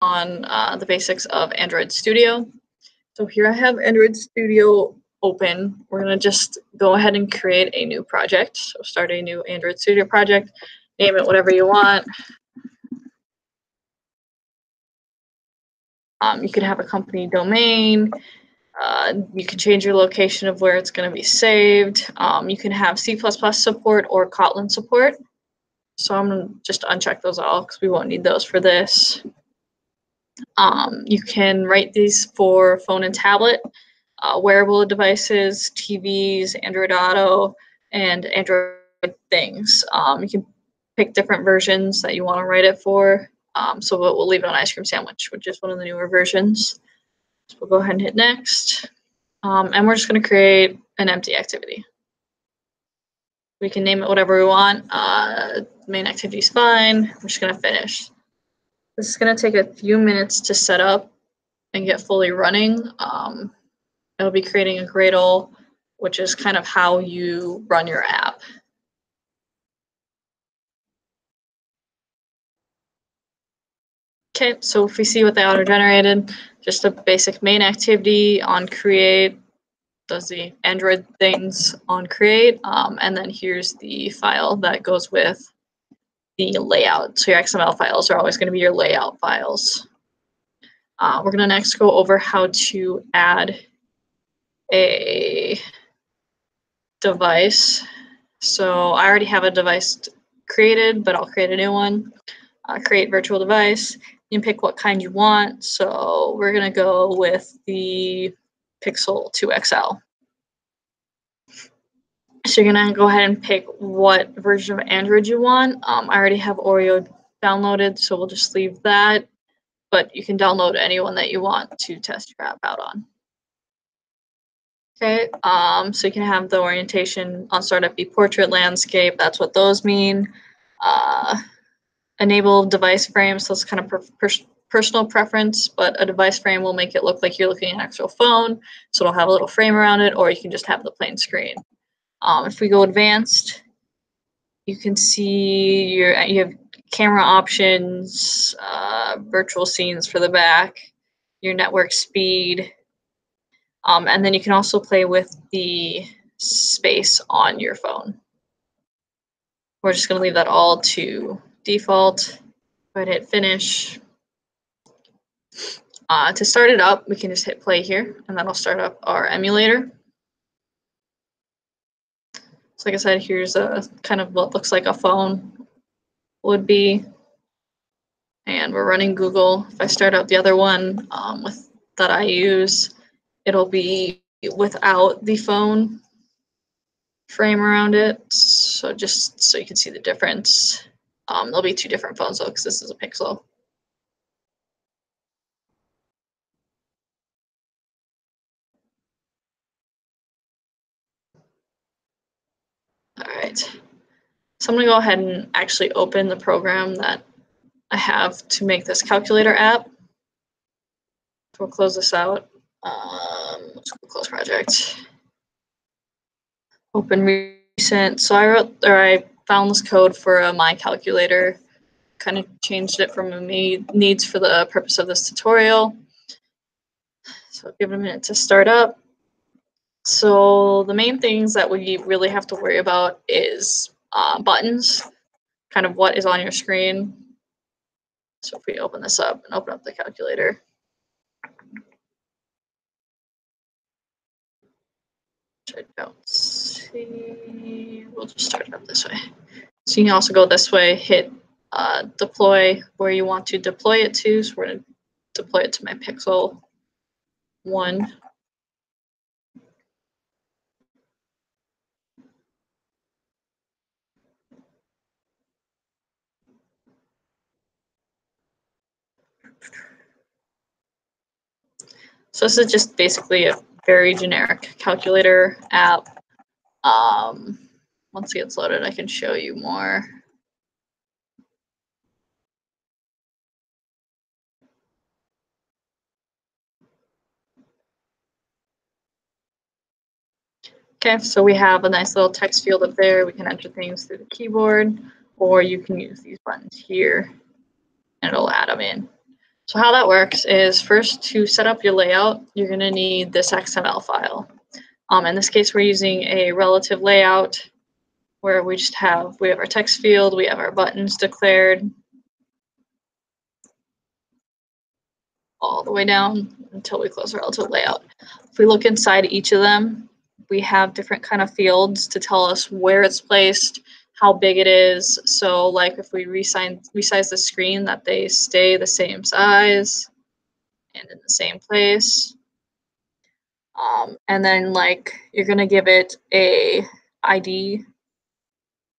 on the basics of Android Studio. So here I have Android Studio open. We're going to just go ahead and create a new project. So start a new Android Studio project, name it whatever you want. You can have a company domain. You can change your location of where it's going to be saved. You can have C++ support or Kotlin support. So I'm going to just uncheck those all because we won't need those for this. You can write these for phone and tablet, wearable devices, TVs, Android Auto, and Android things. You can pick different versions that you want to write it for. So we'll leave it on Ice Cream Sandwich, which is one of the newer versions. So we'll go ahead and hit next. And we're just going to create an empty activity. We can name it whatever we want. Main activity is fine. We're just going to finish. This is going to take a few minutes to set up and get fully running. It'll be creating a Gradle, which is kind of how you run your app. Okay, so if we see what they auto-generated, just a basic main activity on create, does the Android things on create, and then here's the file that goes with the layout. So your XML files are always going to be your layout files. We're going to next go over how to add a device. So I already have a device created, but I'll create a new one. Create virtual device. You can pick what kind you want. So we're going to go with the Pixel 2 XL. So you're going to go ahead and pick what version of Android you want. I already have Oreo downloaded, so we'll just leave that. But you can download any one that you want to test your app out on. Okay, so you can have the orientation on startup be portrait, landscape. That's what those mean. Enable device frame, so it's kind of personal preference, but a device frame will make it look like you're looking at an actual phone, so it'll have a little frame around it, or you can just have the plain screen. If we go advanced, you can see you have camera options, virtual scenes for the back, your network speed, and then you can also play with the space on your phone. We're just going to leave that all to default. Go ahead and hit finish. To start it up, we can just hit play here, and that'll start up our emulator. So like I said, here's a kind of what looks like a phone would be. And we're running Google. If I start up the other one that I use, it'll be without the phone frame around it. So just so you can see the difference. There'll be two different phones though, because this is a Pixel. All right. So I'm going to go ahead and actually open the program that I have to make this calculator app. So we'll close this out. Let's go close project. Open recent. So I found this code for a My Calculator. Kind of changed it from needs for the purpose of this tutorial. So give it a minute to start up. So the main things that we really have to worry about is buttons, kind of what is on your screen. So if we open this up and open up the calculator. Which I don't see. We'll just start it up this way. So you can also go this way, hit deploy where you want to deploy it to. So we're going to deploy it to my Pixel 1. So this is just basically a very generic calculator app. Once it gets loaded, I can show you more. Okay, so we have a nice little text field up there. We can enter things through the keyboard, or you can use these buttons here, and it'll add them in. So how that works is first to set up your layout, you're going to need this XML file. In this case, we're using a relative layout where we have our text field, we have our buttons declared all the way down until we close the relative layout. If we look inside each of them, we have different kind of fields to tell us where it's placed, how big it is. So like if we resize the screen, that they stay the same size and in the same place. And then like you're gonna give it a ID.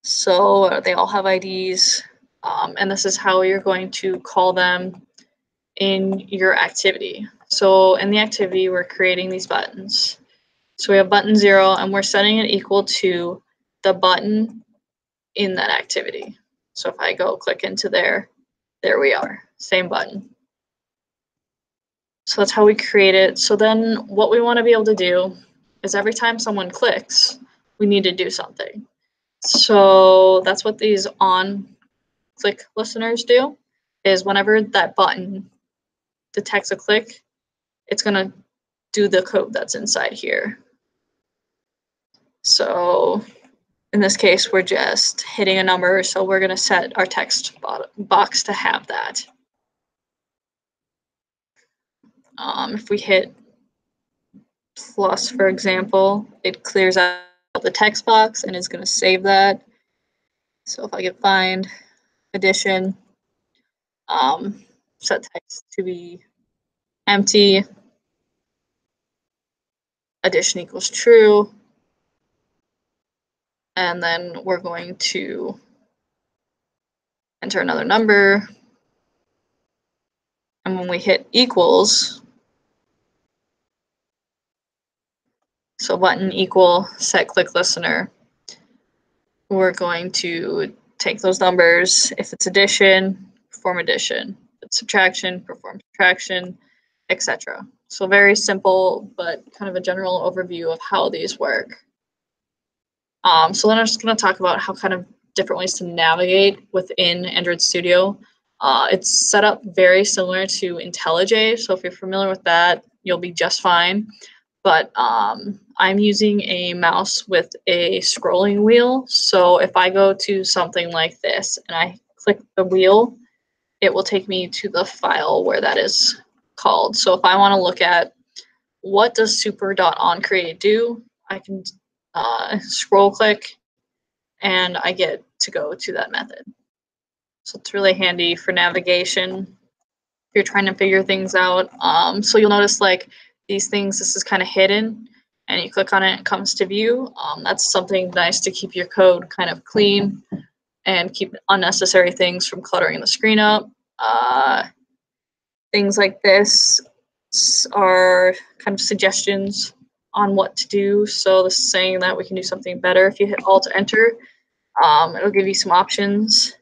So they all have IDs. And this is how you're going to call them in your activity. So in the activity, we're creating these buttons. So we have button 0, and we're setting it equal to the button in that activity. So if I go click into there we are, same button. So that's how we create it. So then what we want to be able to do is every time someone clicks, we need to do something. So that's what these on click listeners do, is whenever that button detects a click, it's going to do the code that's inside here. So in this case, we're just hitting a number, so we're going to set our text box to have that. If we hit plus, for example, it clears out the text box and is going to save that. So if I can find addition, set text to be empty, addition equals true, and then we're going to enter another number, and when we hit equals, so button equal set click listener, we're going to take those numbers. If it's addition, perform addition. If it's subtraction, perform subtraction, etc. So very simple, but kind of a general overview of how these work. So then I'm just going to talk about how kind of different ways to navigate within Android Studio. It's set up very similar to IntelliJ, so if you're familiar with that, you'll be just fine. But I'm using a mouse with a scrolling wheel, so if I go to something like this and I click the wheel, it will take me to the file where that is called. So if I want to look at what does super.onCreate do, I can scroll click and I get to go to that method. So it's really handy for navigation if you're trying to figure things out. So you'll notice like these things, this is kind of hidden, and you click on it, it comes to view. That's something nice to keep your code kind of clean and keep unnecessary things from cluttering the screen up. Things like this are kind of suggestions on what to do. So this is saying that we can do something better. If you hit Alt Enter, it'll give you some options.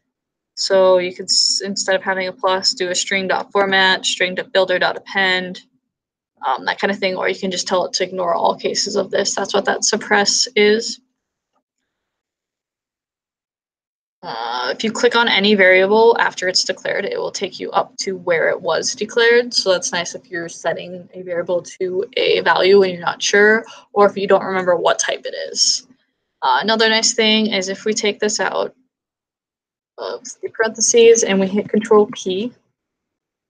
So you could, instead of having a plus, do a string.format, string.builder.append, that kind of thing, or you can just tell it to ignore all cases of this. That's what that suppress is. If you click on any variable after it's declared, it will take you up to where it was declared. So that's nice if you're setting a variable to a value and you're not sure, or if you don't remember what type it is. Another nice thing is if we take this out of the parentheses and we hit Control P,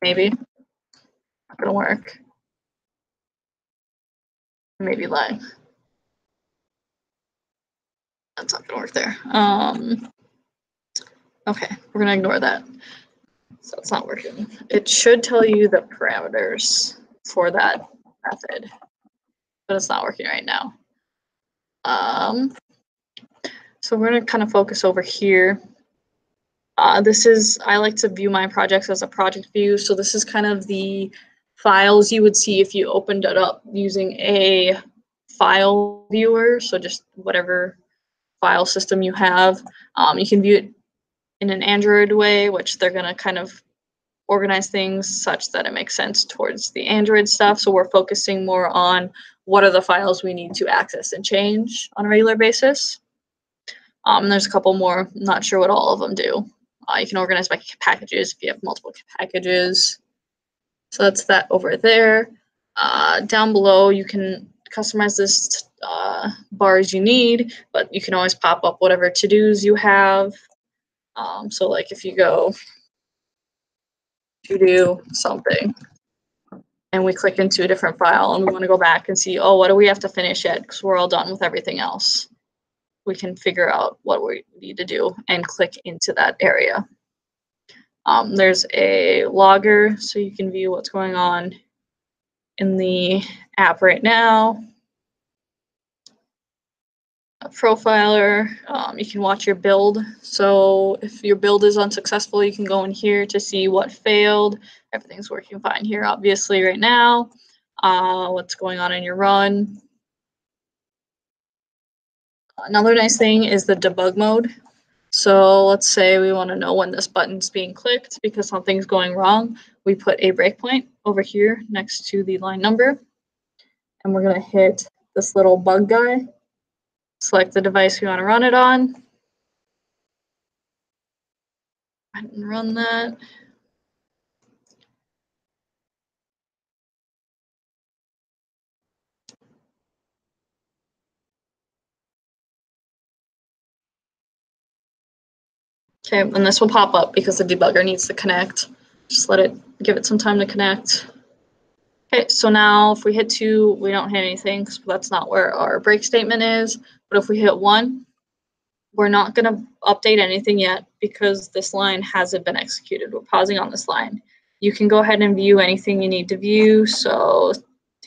maybe, not gonna work. Maybe lie. That's not gonna work there. Okay, we're gonna ignore that. So it's not working. It should tell you the parameters for that method, but it's not working right now. So we're gonna kind of focus over here. This is, I like to view my projects as a project view. So this is kind of the files you would see if you opened it up using a file viewer. So just whatever file system you have. You can view it in an Android way, which they're gonna kind of organize things such that it makes sense towards the Android stuff. So we're focusing more on what are the files we need to access and change on a regular basis. There's a couple more, I'm not sure what all of them do. You can organize by packages if you have multiple packages. So that's that over there. Down below, you can customize this bar as you need, but you can always pop up whatever to-dos you have. So like if you go to do something and we click into a different file and we want to go back and see, oh, what do we have to finish yet? Because we're all done with everything else. We can figure out what we need to do and click into that area. There's a logger, so you can view what's going on in the app right now. A profiler, you can watch your build. So if your build is unsuccessful, you can go in here to see what failed. Everything's working fine here, obviously, right now. What's going on in your run. Another nice thing is the debug mode. So let's say we want to know when this button's being clicked because something's going wrong. We put a breakpoint over here next to the line number. And we're going to hit this little bug guy. Select the device we want to run it on. And run that. Okay, and this will pop up because the debugger needs to connect. Just give it some time to connect. Okay, so now if we hit 2, we don't hit anything because that's not where our break statement is. But if we hit 1, we're not going to update anything yet because this line hasn't been executed. We're pausing on this line. You can go ahead and view anything you need to view. So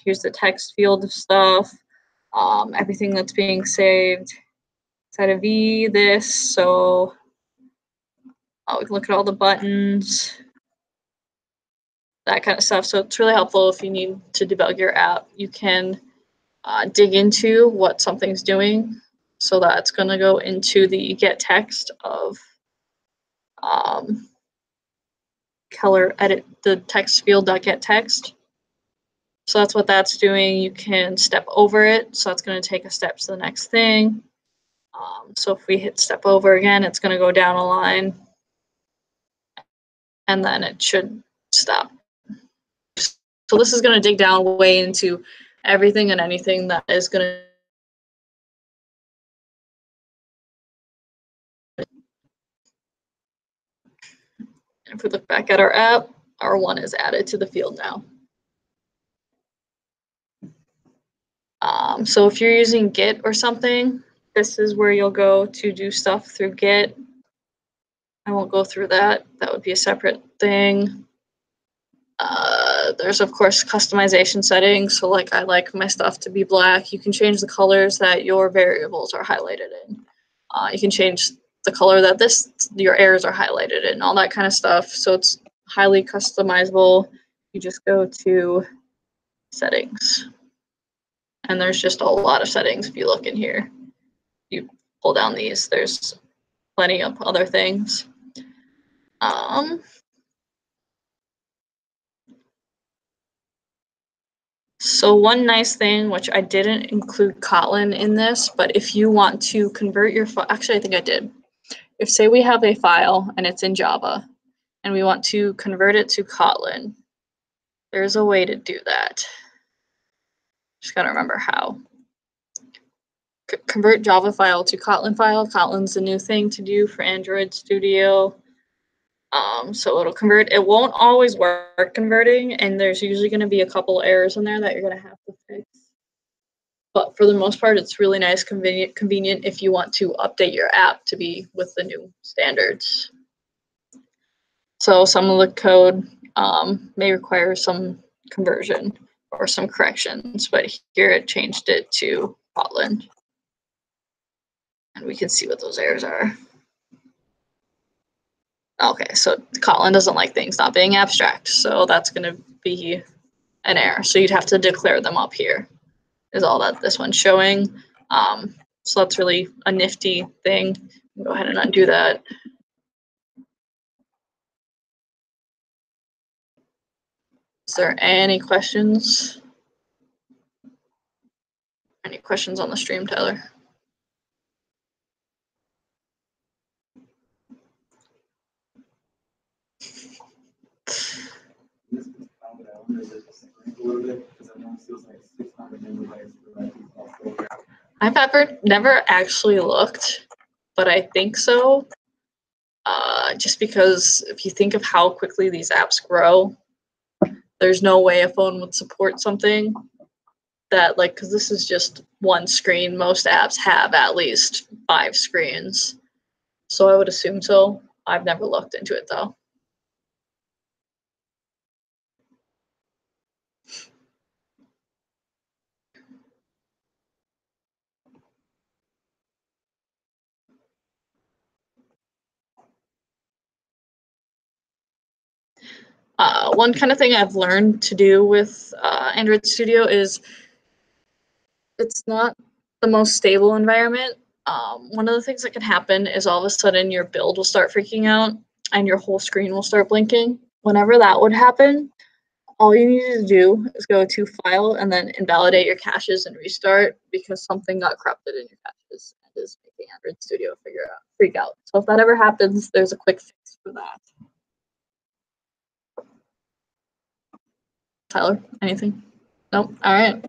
here's the text field of stuff, everything that's being saved. Inside of V, this, so we can look at all the buttons, that kind of stuff. So it's really helpful if you need to debug your app. You can dig into what something's doing. So that's going to go into the get text of color edit the text field.get text. So that's what that's doing. You can step over it. So that's going to take a step to the next thing. So if we hit step over again, it's going to go down a line. And then it should stop. So this is going to dig down way into everything and anything that is going to. If we look back at our app, our 1 is added to the field now. So if you're using Git or something, this is where you'll go to do stuff through Git. I won't go through that. That would be a separate thing. There's, of course, customization settings. So like I like my stuff to be black. You can change the colors that your variables are highlighted in. You can change the color that your errors are highlighted in, all that kind of stuff. So it's highly customizable. You just go to settings. And there's just a lot of settings if you look in here. You pull down these, there's plenty of other things. So one nice thing, which I didn't include Kotlin in this, but if you want to convert your file, actually I think I did. If say we have a file and it's in Java and we want to convert it to Kotlin, there's a way to do that. Just gotta remember how. Convert Java file to Kotlin file. Kotlin's a new thing to do for Android Studio. So it'll convert. It won't always work converting, and there's usually going to be a couple errors in there that you're going to have to fix. But for the most part, it's really nice, convenient if you want to update your app to be with the new standards. So some of the code may require some conversion or some corrections, but here it changed it to Kotlin. And we can see what those errors are. Okay, so Kotlin doesn't like things not being abstract, so that's going to be an error. So you'd have to declare them up here, is all that this one's showing. So that's really a nifty thing. Go ahead and undo that. Is there any questions? Any questions on the stream, Tyler? phone? Is it just a little bit? Because I know it feels like 600 megabytes for that default program. I've never actually looked, but I think so. Just because if you think of how quickly these apps grow, there's no way a phone would support something that, like, because this is just one screen. Most apps have at least 5 screens. So I would assume so. I've never looked into it though. One kind of thing I've learned to do with Android Studio is it's not the most stable environment. One of the things that can happen is all of a sudden your build will start freaking out and your whole screen will start blinking. Whenever that would happen, all you need to do is go to File and then invalidate your caches and restart, because something got corrupted in your caches and is making Android Studio freak out. So if that ever happens, there's a quick fix for that. Tyler, anything? Nope. All right.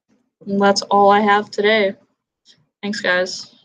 Well, that's all I have today. Thanks, guys.